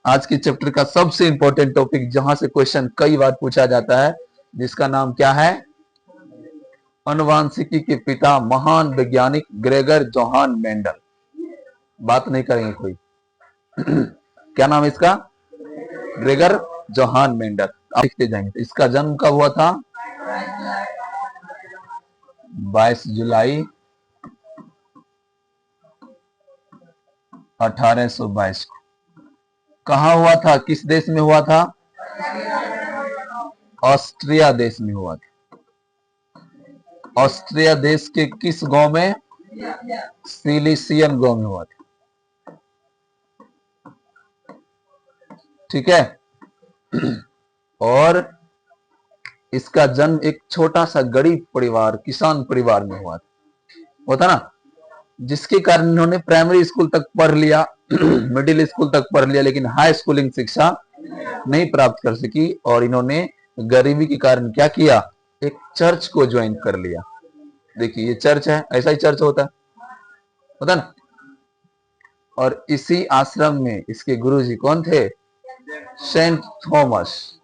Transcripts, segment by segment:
आज के चैप्टर का सबसे इंपॉर्टेंट टॉपिक, जहां से क्वेश्चन कई बार पूछा जाता है, जिसका नाम क्या है? आनुवांशिकी के पिता महान वैज्ञानिक ग्रेगर जोहान मेंडल। बात नहीं करेंगे कोई। क्या नाम है इसका? Gregor Johan Mendel. आप लिखते जाएंगे। इसका जन्म कब हुआ था? 22 जुलाई 1822 को। कहा हुआ था? किस देश में हुआ था? ऑस्ट्रिया देश में हुआ था। ऑस्ट्रिया देश के किस गांव में? सिलिसियन गांव में हुआ था। ठीक है। और इसका जन्म एक छोटा सा गरीब परिवार, किसान परिवार में हुआ था, होता ना, जिसके कारण इन्होंने प्राइमरी स्कूल तक पढ़ लिया, मिडिल स्कूल तक पढ़ लिया, लेकिन हाई स्कूलिंग शिक्षा नहीं प्राप्त कर सकी। और इन्होंने गरीबी के कारण क्या किया? एक चर्च को ज्वाइन कर लिया। देखिए, ये चर्च है, ऐसा ही चर्च होता ना। और इसी आश्रम में इसके गुरुजी कौन थे? Saint Thomas.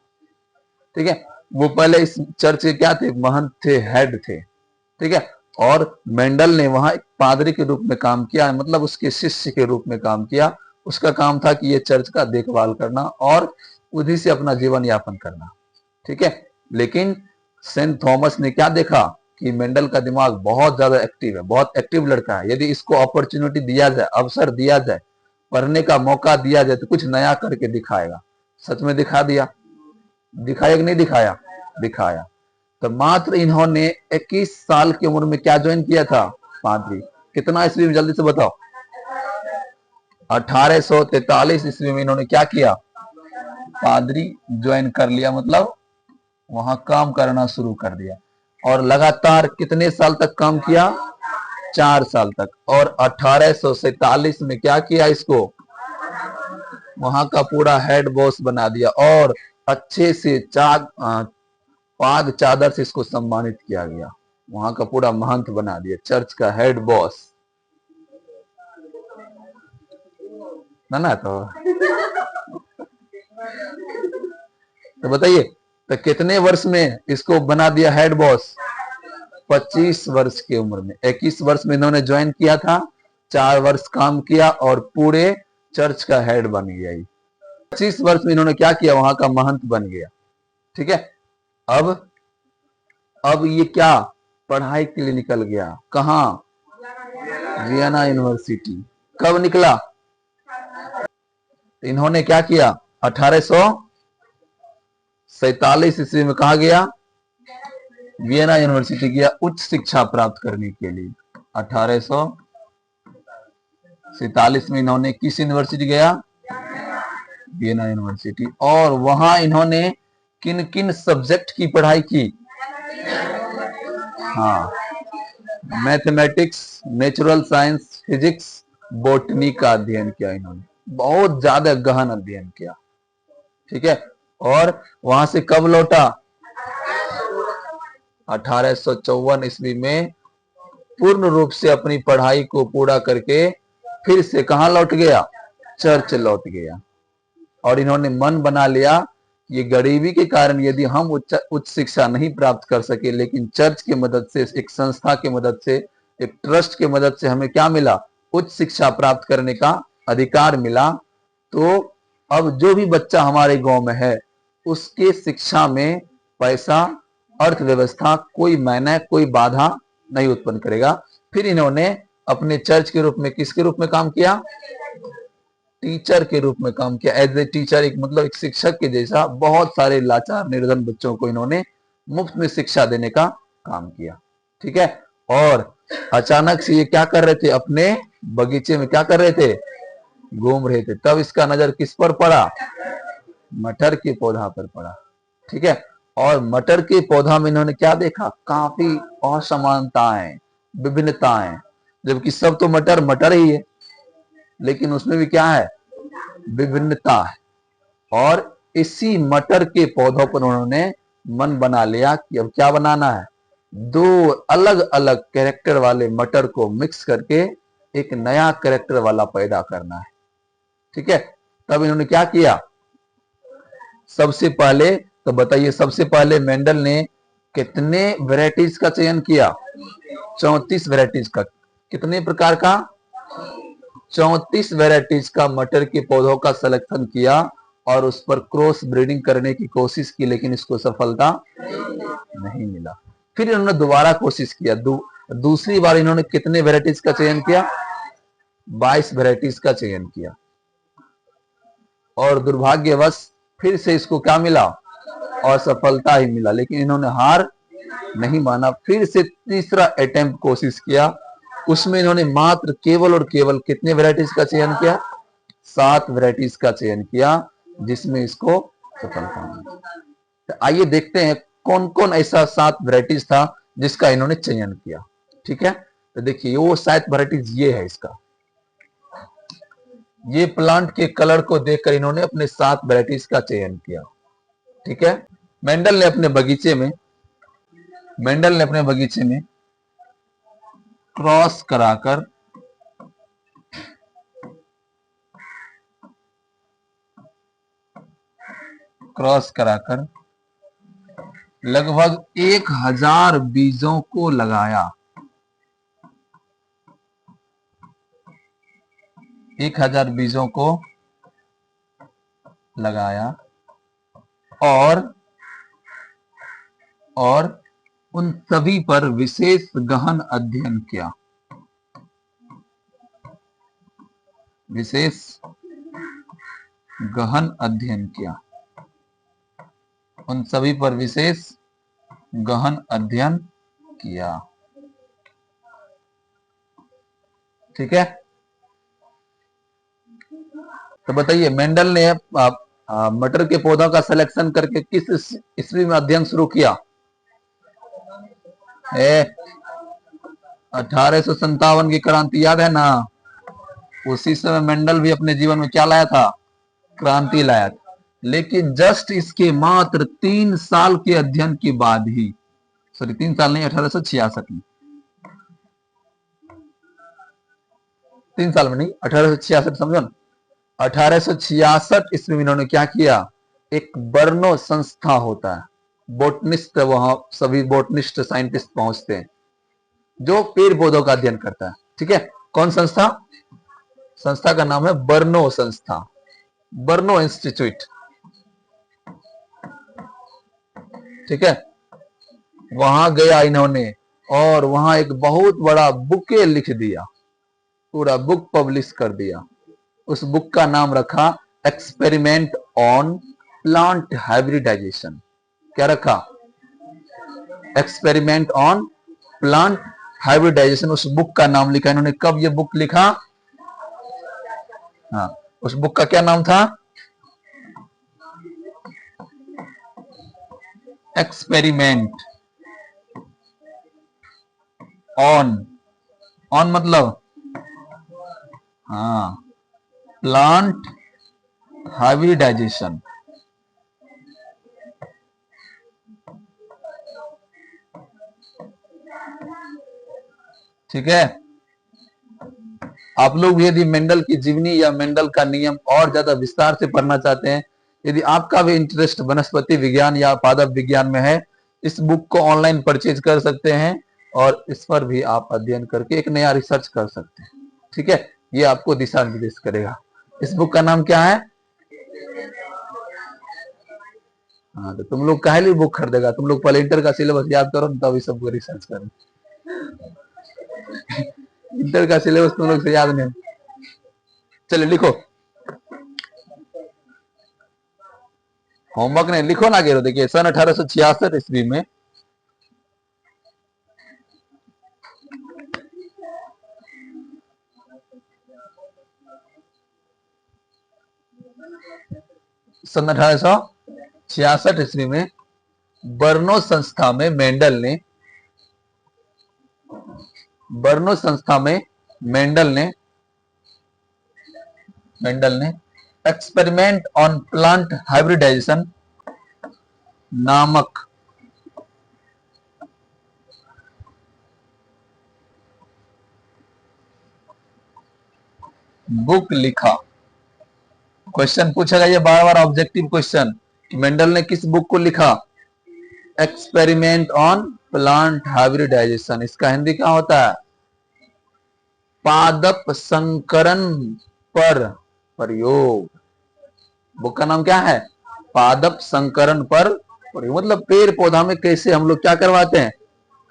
ठीक है। वो पहले इस चर्च के क्या थे? महंत थे, हेड थे। ठीक है। और मेंडल ने वहां एक पादरी के रूप में काम किया, मतलब उसके शिष्य के रूप में काम किया। उसका काम था कि ये चर्च का देखभाल करना और उसी से अपना जीवन यापन करना। ठीक है। लेकिन सेंट थॉमस ने क्या देखा कि मेंडल का दिमाग बहुत ज्यादा एक्टिव है, बहुत एक्टिव लड़का है। यदि इसको अपॉर्चुनिटी दिया जाए, अवसर दिया जाए, पढ़ने का मौका दिया जाए, तो कुछ नया करके दिखाएगा। सच में दिखा दिया। दिखाया कि नहीं दिखाया? दिखाया। तो मात्र इन्होंने 21 साल की उम्र में क्या ज्वाइन किया था? पादरी। कितना ईस्वी में? जल्दी से बताओ। 1843 ईस्वी में इन्होंने क्या किया? पादरी ज्वाइन कर लिया, मतलब वहां काम करना शुरू कर दिया। और लगातार कितने साल तक काम किया? 4 साल तक। और 1847 में क्या किया? इसको वहां का पूरा हेड बॉस बना दिया और अच्छे से पाग चादर से इसको सम्मानित किया गया। वहां का पूरा महंत बना दिया, चर्च का हेड बॉस। ना तो बताइए, तो कितने वर्ष में इसको बना दिया हेड बॉस? 25 वर्ष की उम्र में। 21 वर्ष में इन्होंने ज्वाइन किया था, 4 वर्ष काम किया और पूरे चर्च का हेड बन गया। 25 वर्ष में इन्होंने क्या किया? वहां का महंत बन गया। ठीक है। अब ये क्या? पढ़ाई के लिए निकल गया। कहां? Vienna university. कब निकला? इन्होंने क्या किया? 1847 ईस्वी में कहा गया? वियना यूनिवर्सिटी गया उच्च शिक्षा प्राप्त करने के लिए। 1847 में इन्होंने किस यूनिवर्सिटी गया? Vienna university. और वहां इन्होंने किन किन सब्जेक्ट की पढ़ाई की? हाँ, mathematics, natural science, physics, botany का अध्ययन किया इन्होंने। बहुत ज्यादा गहन अध्ययन किया। ठीक है। और वहां से कब लौटा? 1854 ईस्वी में पूर्ण रूप से अपनी पढ़ाई को पूरा करके फिर से कहां लौट गया? चर्च लौट गया। और इन्होंने मन बना लिया, ये गरीबी के कारण यदि हम उच्च शिक्षा नहीं प्राप्त कर सके, लेकिन चर्च की मदद से, एक संस्था की मदद से, एक ट्रस्ट की मदद से हमें क्या मिला? उच्च शिक्षा प्राप्त करने का अधिकार मिला। तो अब जो भी बच्चा हमारे गांव में है, उसके शिक्षा में पैसा, अर्थव्यवस्था कोई मायने, कोई बाधा नहीं उत्पन्न करेगा। फिर इन्होंने अपने चर्च के रूप में किसके रूप में काम किया? टीचर के रूप में काम किया। एज ए टीचर, एक मतलब एक शिक्षक के जैसा बहुत सारे लाचार निर्धन बच्चों को इन्होंने मुफ्त में शिक्षा देने का काम किया। ठीक है। और अचानक से ये क्या कर रहे थे? अपने बगीचे में क्या कर रहे थे? घूम रहे थे। तब इसका नजर किस पर पड़ा? मटर के पौधा पर पड़ा। ठीक है। और मटर के पौधा में इन्होंने क्या देखा? काफी असमानताएं, विभिन्नताएं। जबकि सब तो मटर मटर ही है, लेकिन उसमें भी क्या है? विभिन्नता है। और इसी मटर के पौधों पर उन्होंने मन बना लिया कि अब क्या बनाना है? 2 अलग अलग कैरेक्टर वाले मटर को मिक्स करके एक नया कैरेक्टर वाला पैदा करना है। ठीक है। तब इन्होंने क्या किया, सबसे पहले तो बताइए, सबसे पहले मेंडल ने कितने वैरायटीज का चयन किया, 34 वैरायटीज का। कितने प्रकार का, 34 वैरायटीज का मटर के पौधों का सिलेक्शन किया और उस पर क्रॉस ब्रीडिंग करने की कोशिश की, लेकिन इसको सफलता नहीं मिला। फिर इन्होंने दोबारा कोशिश किया, दूसरी बार इन्होंने कितने वैरायटीज का चयन किया, 22 वैरायटीज का चयन किया और दुर्भाग्यवश फिर से इसको क्या मिला, असफलता ही मिला। लेकिन इन्होंने हार नहीं माना, फिर से तीसरा अटेम्प्ट कोशिश किया, उसमें इन्होंने मात्र केवल और केवल कितने वैरायटीज का चयन किया, 7 वैरायटीज का चयन किया, जिसमें इसको सफलता मिली। तो आइए देखते हैं कौन कौन ऐसा 7 वैरायटीज था जिसका इन्होंने चयन किया। ठीक है, तो देखिए वो 7 वैरायटीज ये है इसका, ये प्लांट के कलर को देखकर इन्होंने अपने 7 वैरायटीज का चयन किया। ठीक है, मेंडल ने अपने बगीचे में क्रॉस कराकर लगभग 1000 बीजों को लगाया। 1000 बीजों को लगाया और उन सभी पर विशेष गहन अध्ययन किया। विशेष गहन अध्ययन किया, उन सभी पर विशेष गहन अध्ययन किया। ठीक है, तो बताइए मेंडल ने मटर के पौधों का सिलेक्शन करके किस ईस्वी में अध्ययन शुरू किया, 1857 की क्रांति याद है ना, उसी समय मेंडल भी अपने जीवन में क्या लाया था, क्रांति लाया था। लेकिन जस्ट इसके मात्र 3 साल के अध्ययन के बाद ही, सॉरी 3 साल नहीं, 1866 में, 3 साल में नहीं, 1866 समझो ना, 1866 ईस्वी में इन्होंने क्या किया, एक बर्नो संस्था होता है, बोटनिस्ट, वहां सभी बोटनिस्ट साइंटिस्ट पहुंचते हैं जो पेड़ पौधों का अध्ययन करता है। ठीक है, कौन संस्था, संस्था का नाम है बर्नो संस्था, बर्नो इंस्टीट्यूट। ठीक है, वहां गया इन्होंने और वहां एक बहुत बड़ा बुके लिख दिया, पूरा बुक पब्लिश कर दिया। उस बुक का नाम रखा एक्सपेरिमेंट ऑन प्लांट हाइब्रिडाइजेशन। क्या रखा, एक्सपेरिमेंट ऑन प्लांट हाइब्रिडाइजेशन, उस बुक का नाम लिखा इन्होंने। कब ये बुक लिखा, हाँ, उस बुक का क्या नाम था, एक्सपेरिमेंट ऑन मतलब, हाँ, प्लांट हाइब्रिडाइजेशन। ठीक है, आप लोग यदि मेंडल की जीवनी या मेंडल का नियम और ज्यादा विस्तार से पढ़ना चाहते हैं, यदि आपका भी इंटरेस्ट वनस्पति विज्ञान या पादप विज्ञान में है, इस बुक को ऑनलाइन परचेज कर सकते हैं और इस पर भी आप अध्ययन करके एक नया रिसर्च कर सकते हैं। ठीक है, ये आपको दिशा निर्देश करेगा। इस बुक का नाम क्या है, हाँ, तो तुम लोग काहे लिए बुक खरीदेगा, तुम लोग पहले इंटर का सिलेबस याद करो तभी सबको रिसर्च करो। इंटर का सिलेबस तुम लोग से याद नहीं, चलिए लिखो, होमवर्क नहीं, लिखो ना गिरो। देखिए सन 1866 ईस्वी में सन 1866 ईस्वी में बर्नो संस्था में मेंडल ने एक्सपेरिमेंट ऑन प्लांट हाइब्रिडाइजेशन नामक बुक लिखा। क्वेश्चन पूछा गया बार बार, ऑब्जेक्टिव क्वेश्चन। मेंडल ने किस बुक को लिखा? Experiment on plant hybridisation. इसका हिंदी क्या होता है? पादप संकरण पर प्रयोग। बुक का नाम क्या है? पादप संकरण पर प्रयोग। मतलब पेड़ पौधा में कैसे हम लोग क्या करवाते हैं?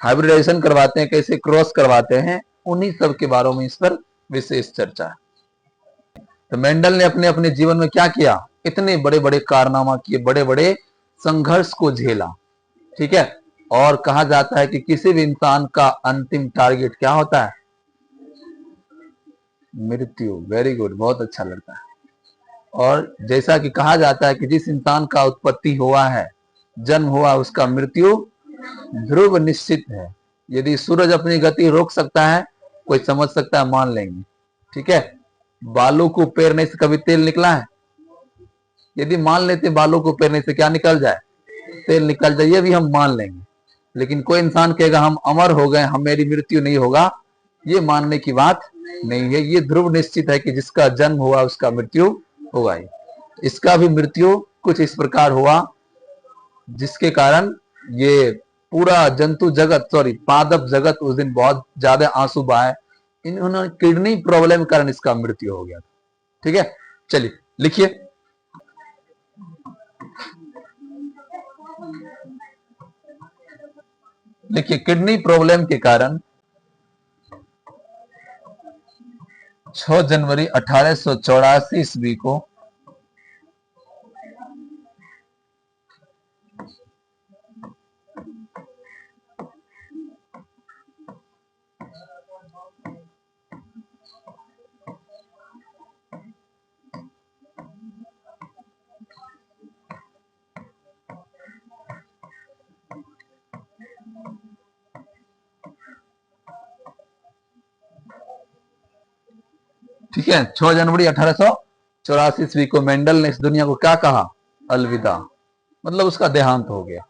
हाइब्रिडाइजेशन करवाते हैं, कैसे क्रॉस करवाते हैं, उन्हीं सब के बारे में इस पर विशेष चर्चा है। तो मेंडल ने अपने अपने जीवन में क्या किया? इतने बड़े बड़े कारनामा किए, बड़े बड़े संघर्ष को झेला, ठीक है। और कहा जाता है कि किसी भी इंसान का अंतिम टारगेट क्या होता है? मृत्यु। वेरी गुड, बहुत अच्छा लगता है। और जैसा कि कहा जाता है कि जिस इंसान का उत्पत्ति हुआ है, जन्म हुआ, उसका मृत्यु ध्रुव निश्चित है। यदि सूरज अपनी गति रोक सकता है, कोई समझ सकता है, मान लेंगे, ठीक है। बालों को पेरने से कभी तेल निकला है? यदि मान लेते बालों को पेरने से क्या निकल जाए? तेल निकल जाए, ये भी हम मान लेंगे। लेकिन कोई इंसान कहेगा हम अमर हो गए, हम मेरी मृत्यु नहीं होगा, ये मानने की बात नहीं है। ये ध्रुव निश्चित है कि जिसका जन्म हुआ उसका मृत्यु होगा ही। इसका भी मृत्यु कुछ इस प्रकार हुआ जिसके कारण ये पूरा जंतु जगत, सॉरी पादप जगत उस दिन बहुत ज्यादा आंसू बहाए। इन्होंने किडनी प्रॉब्लम के कारण इसका मृत्यु हो गया, ठीक है। चलिए लिखिए। देखिए, किडनी प्रॉब्लम के कारण 6 जनवरी 1884 ईस्वी को ठीक है, 6 जनवरी 1884 ईस्वी को मेंडल ने इस दुनिया को क्या कहा? अलविदा। मतलब उसका देहांत हो गया।